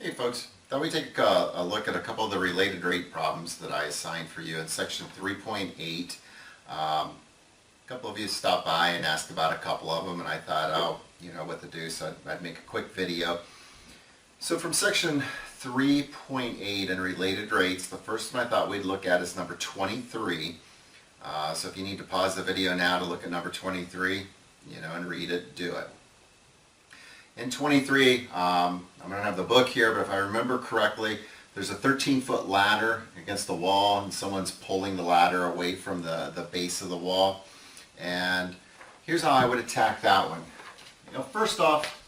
Hey folks, thought we'd take a look at a couple of the related rate problems that I assigned for you in section 3.8. A couple of you stopped by and asked about a couple of them, and I thought, oh, you know what to do, so I'd make a quick video. So from section 3.8 and related rates, the first one I thought we'd look at is number 23. So if you need to pause the video now to look at number 23, and read it, do it. In 23, I'm going to have the book here, but if I remember correctly, there's a 13-foot ladder against the wall, and someone's pulling the ladder away from the base of the wall. And here's how I would attack that one. First off,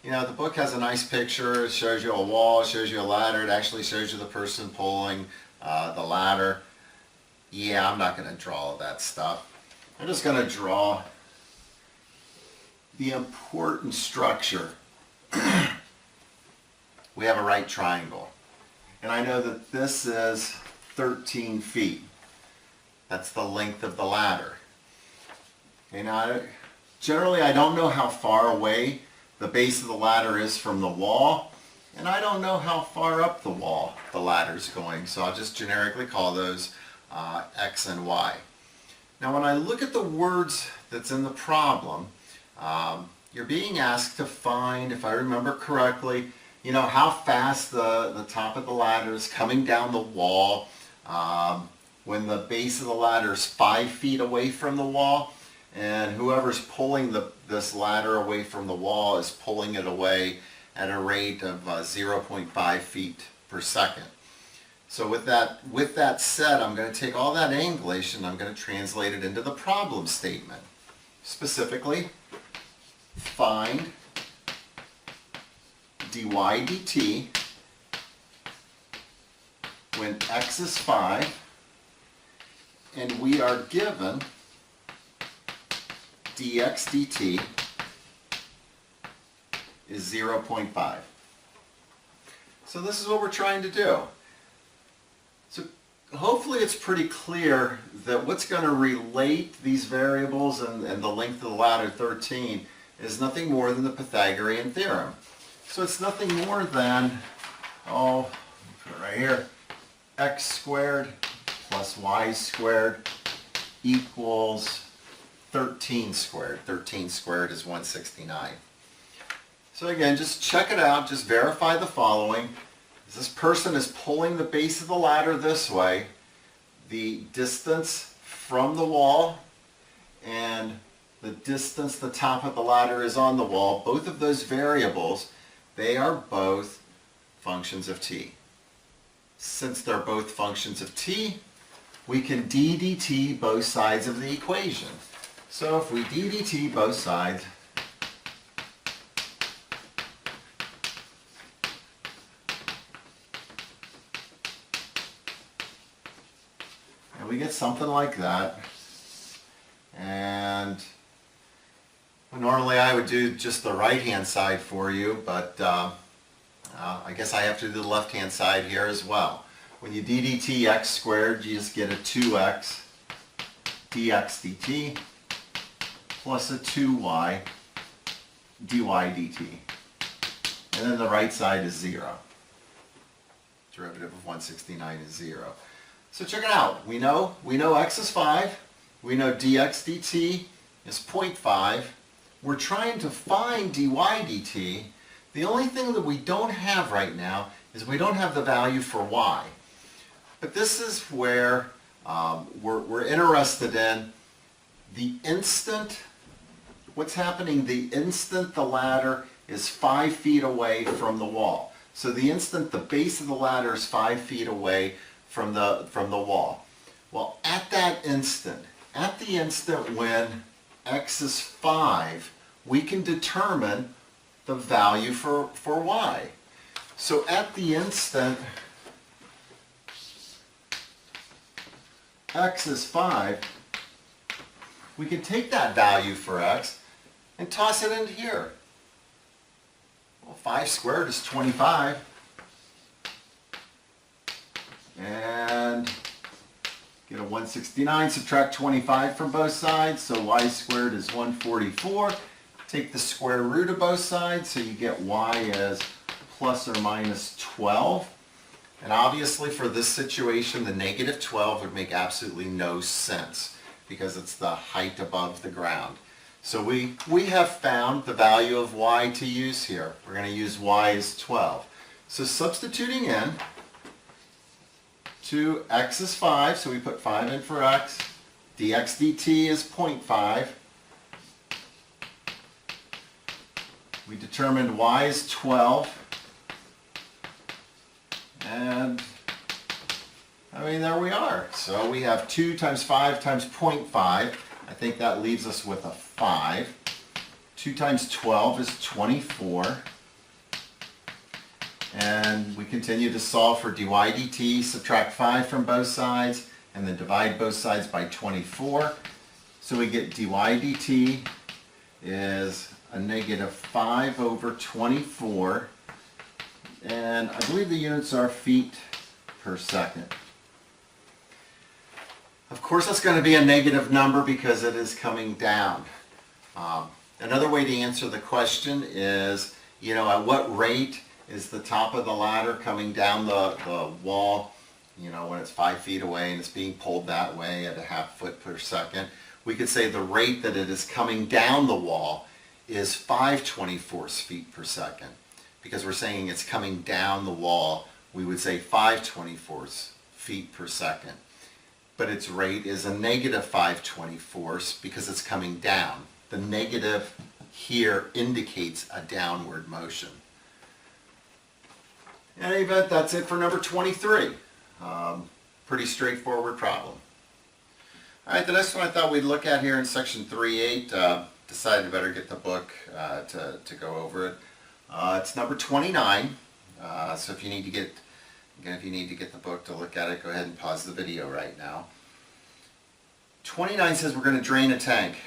the book has a nice picture. It shows you a wall, it shows you a ladder. It actually shows you the person pulling the ladder. Yeah, I'm not going to draw all that stuff. I'm just going to draw the important structure. We have a right triangle, and I know that this is 13 feet. That's the length of the ladder. Okay, now generally I don't know how far away the base of the ladder is from the wall, and I don't know how far up the wall the ladder is going, so I'll just generically call those X and Y. Now when I look at the words that's in the problem, you're being asked to find, if I remember correctly, how fast the top of the ladder is coming down the wall when the base of the ladder is 5 feet away from the wall, and whoever's pulling this ladder away from the wall is pulling it away at a rate of 0.5 feet per second. So with that said, I'm going to take all that English and I'm going to translate it into the problem statement. Specifically, find dy dt when x is 5 and we are given dx dt is 0.5. So this is what we're trying to do. So hopefully it's pretty clear that what's going to relate these variables and the length of the ladder 13 is nothing more than the Pythagorean theorem. So it's nothing more than, put it right here, x squared plus y squared equals 13 squared. 13 squared is 169. So again, just check it out, just verify the following. This person is pulling the base of the ladder this way. The distance from the wall and the distance the top of the ladder is on the wall, both of those variables, they are both functions of t. Since they're both functions of t, we can d dt both sides of the equation. So if we d dt both sides, and we get something like that. And normally I would do just the right hand side for you, but I guess I have to do the left hand side here as well. When you d dt x squared, you just get a 2x dx dt plus a 2y dy dt. And then the right side is 0. Derivative of 169 is 0. So check it out. We know x is 5. We know dx dt is 0.5. We're trying to find dy dt. The only thing that we don't have right now is we don't have the value for y. But this is where we're interested in the instant, what's happening the instant the ladder is 5 feet away from the wall. So the instant the base of the ladder is 5 feet away from the wall. Well, at the instant when x is 5, we can determine the value for y. So at the instant x is 5, we can take that value for x and toss it into here. Well, 5 squared is 25. And get a 169, subtract 25 from both sides, so y squared is 144. Take the square root of both sides, so you get y as plus or minus 12. And obviously for this situation, the negative 12 would make absolutely no sense because it's the height above the ground. So we have found the value of y to use here. We're going to use y as 12. So substituting in, 2x is 5, so we put 5 in for x. dx dt is 0.5. We determined y is 12. And, I mean, there we are. So we have 2 times 5 times 0.5. I think that leaves us with a 5. 2 times 12 is 24. And we continue to solve for dy dt, subtract 5 from both sides, and then divide both sides by 24. So we get dy dt is a negative 5 over 24. And I believe the units are feet per second. Of course, that's going to be a negative number because it is coming down. Another way to answer the question is, at what rate is the top of the ladder coming down the wall, when it's 5 feet away and it's being pulled that way at a half foot per second. We could say the rate that it is coming down the wall is 5/24 feet per second. Because we're saying it's coming down the wall, we would say 5/24 feet per second. But its rate is a negative 5/24 because it's coming down. The negative here indicates a downward motion. In any event, that's it for number 23. Pretty straightforward problem. All right, the next one I thought we'd look at here in section 3.8. Decided to better get the book to go over it. It's number 29. So if you need to get the book to look at it, go ahead and pause the video right now. 29 says we're going to drain a tank.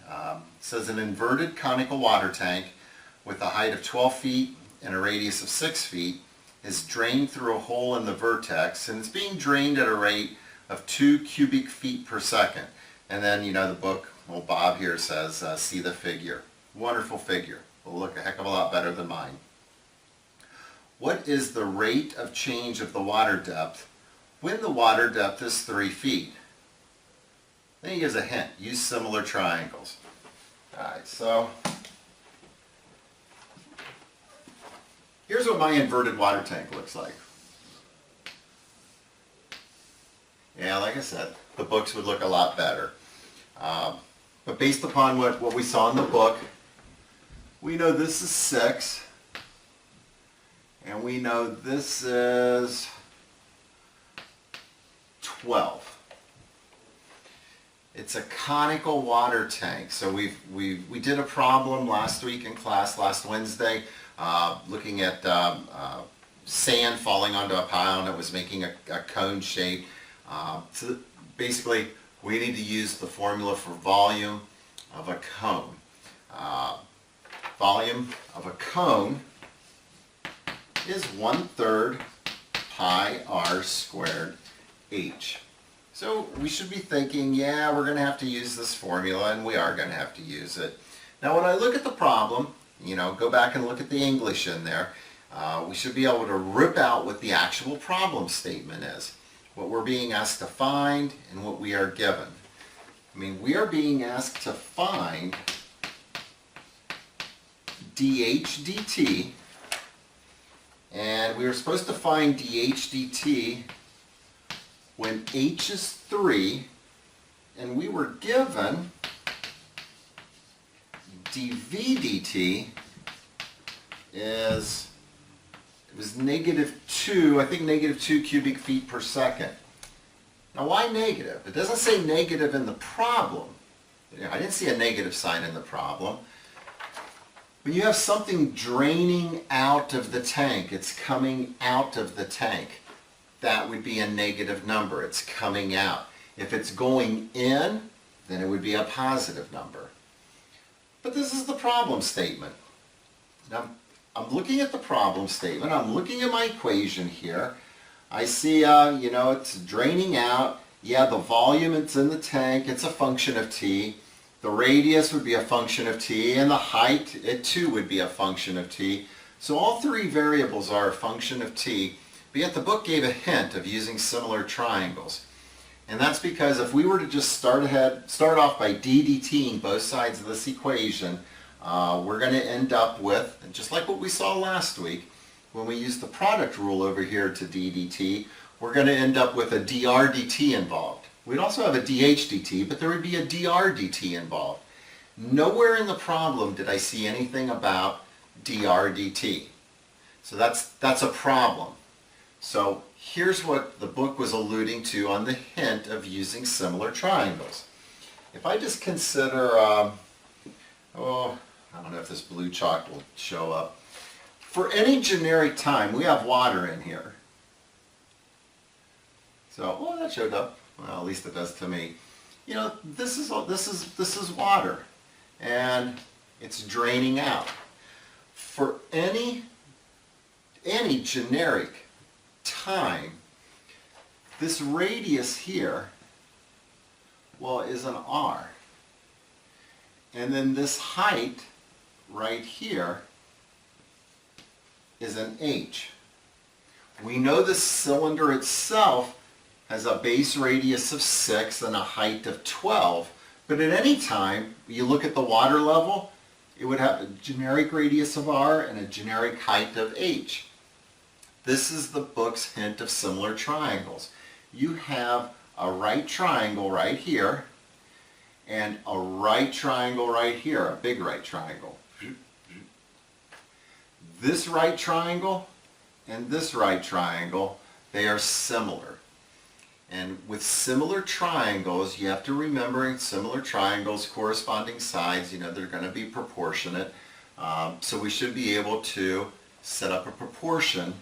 It says an inverted conical water tank with a height of 12 feet and a radius of 6 feet is drained through a hole in the vertex, and it's being drained at a rate of 2 cubic feet per second. And then, the book, old Bob here says, see the figure. Wonderful figure. Will look a heck of a lot better than mine. What is the rate of change of the water depth when the water depth is 3 feet? Then he gives a hint. Use similar triangles. Alright, so here's what my inverted water tank looks like. Yeah, like I said, the books would look a lot better. But based upon what we saw in the book, we know this is 6, and we know this is 12. It's a conical water tank. So we did a problem last week in class, last Wednesday, looking at sand falling onto a pile and it was making a cone shape. So basically, we need to use the formula for volume of a cone. Volume of a cone is 1/3 pi r squared h. So we should be thinking, yeah, we're going to have to use this formula, and we are going to have to use it. Now when I look at the problem, go back and look at the English in there, we should be able to rip out what the actual problem statement is. What we're being asked to find and what we are given. We are being asked to find dH dt, and we were supposed to find dH dt when h is 3, and we were given dV dt is, it was -2, I think -2 cubic feet per second. Now why negative? It doesn't say negative in the problem. I didn't see a negative sign in the problem. When you have something draining out of the tank, it's coming out of the tank. That would be a negative number. It's coming out. If it's going in, then it would be a positive number. But this is the problem statement. Now, I'm looking at the problem statement. I'm looking at my equation here. I see, it's draining out. Yeah, the volume, it's in the tank. It's a function of t. The radius would be a function of t, and the height, it too would be a function of t. So all three variables are a function of t, but yet the book gave a hint of using similar triangles. And that's because if we were to just start off by DDTing both sides of this equation, we're going to end up with, just like what we saw last week, when we use the product rule over here to DDT, we're going to end up with a dr dt involved. We'd also have a dh dt, but there would be a dr dt involved. Nowhere in the problem did I see anything about dr dt. So that's a problem. So here's what the book was alluding to on the hint of using similar triangles. If I just consider, I don't know if this blue chalk will show up. For any generic time, we have water in here. So, that showed up. Well, at least it does to me. You know, this is water, and it's draining out. For any generic time, this radius here, well, is an r. And then this height right here is an h. We know the cylinder itself has a base radius of 6 and a height of 12, but at any time, you look at the water level, it would have a generic radius of r and a generic height of h. This is the book's hint of similar triangles. You have a right triangle right here, and a right triangle right here, a big right triangle. This right triangle and this right triangle, they are similar. And with similar triangles, you have to remember in similar triangles, corresponding sides, you know, they're going to be proportionate. So we should be able to set up a proportion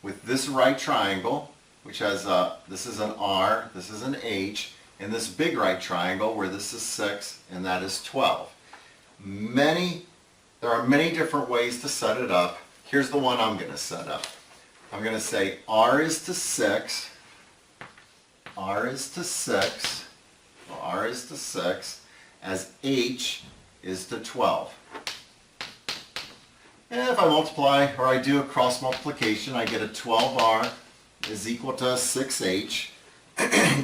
with this right triangle, which has this is an R, this is an H, and this big right triangle where this is 6 and that is 12. There are many different ways to set it up. Here's the one I'm going to set up. I'm going to say R is to 6, R is to 6, well, R is to 6, as H is to 12. And if I multiply, or I do a cross multiplication, I get a 12R is equal to 6H.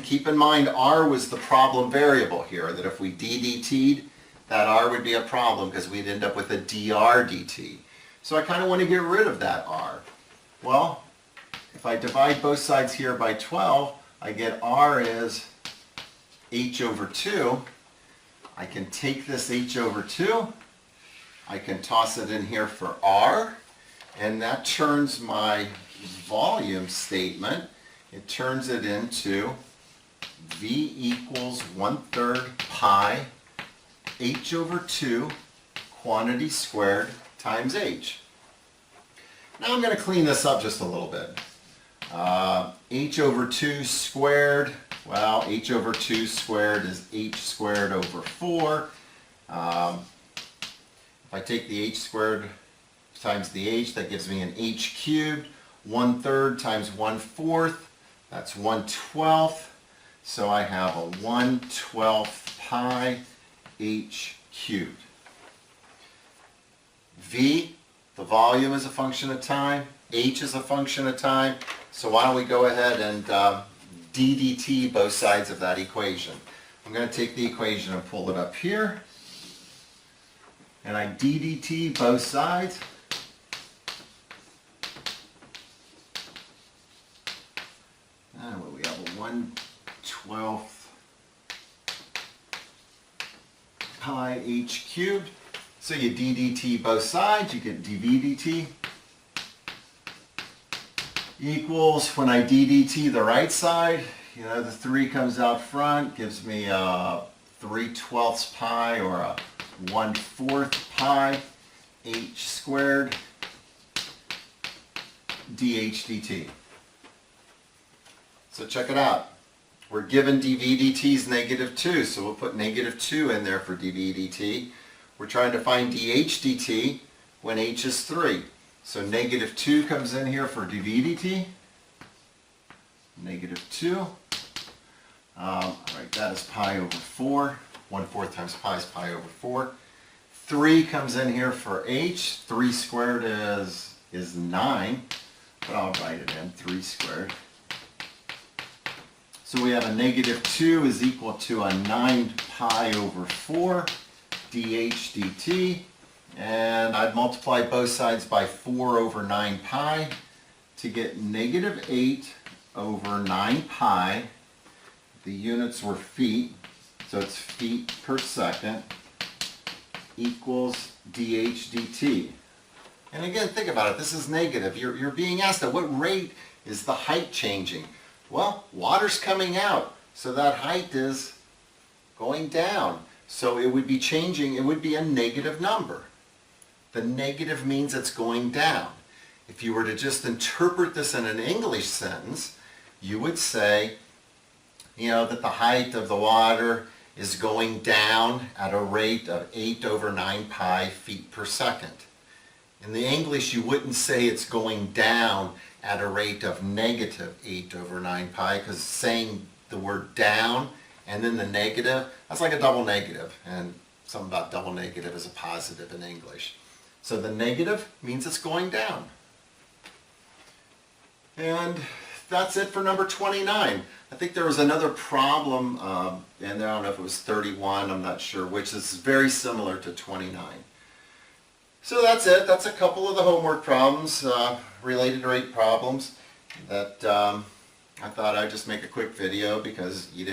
Keep in mind, R was the problem variable here, that if we DDT'd, that R would be a problem because we'd end up with a dr dt. So I kind of want to get rid of that R. Well, if I divide both sides here by 12, I get R is H over 2. I can take this H over 2, I can toss it in here for R, and that turns my volume statement, it turns it into V equals 1/3 pi H over 2 quantity squared times H. Now I'm going to clean this up just a little bit. H over 2 squared, well, H over 2 squared is H squared over 4. If I take the H squared times the H, that gives me an H cubed. 1/3 times 1/4, that's 1/12. So I have a 1/12 pi H cubed. V, the volume is a function of time. H is a function of time. So why don't we go ahead and DDT both sides of that equation. I'm going to take the equation and pull it up here. And I DDT both sides. And we have a 1/12 pi H cubed. So you DDT both sides, you get dVdt equals, when I DDT the right side, you know, the 3 comes out front, gives me a 3/12 pi or a 1/4 pi H squared dH dt. So check it out. We're given dVdt is -2, so we'll put -2 in there for dVdt. We're trying to find dH dt when H is 3. So -2 comes in here for dVdt. -2. Alright, that is pi over 4. 1/4 times pi is pi over 4. 3 comes in here for H. 3 squared is is 9, but I'll write it in, 3 squared. So we have a negative 2 is equal to a 9 pi over 4 dh dt. And I'd multiply both sides by 4 over 9 pi to get negative 8 over 9 pi. The units were feet, so it's feet per second, equals dh dt. And again, think about it. This is negative. You're being asked at what rate is the height changing? Well, water's coming out, so that height is going down. So it would be changing, it would be a negative number. The negative means it's going down. If you were to just interpret this in an English sentence, you would say, that the height of the water is going down at a rate of 8 over 9 pi feet per second. In the English, you wouldn't say it's going down at a rate of negative 8 over 9 pi, because saying the word down and then the negative, that's like a double negative, and something about double negative is a positive in English. So the negative means it's going down. And that's it for number 29. I think there was another problem, and I don't know if it was 31, I'm not sure which. Is very similar to 29. So that's it. That's a couple of the homework problems, related to rate problems, that I thought I'd just make a quick video because you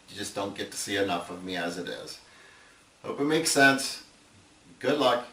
just don't get to see enough of me as it is. Hope it makes sense. Good luck.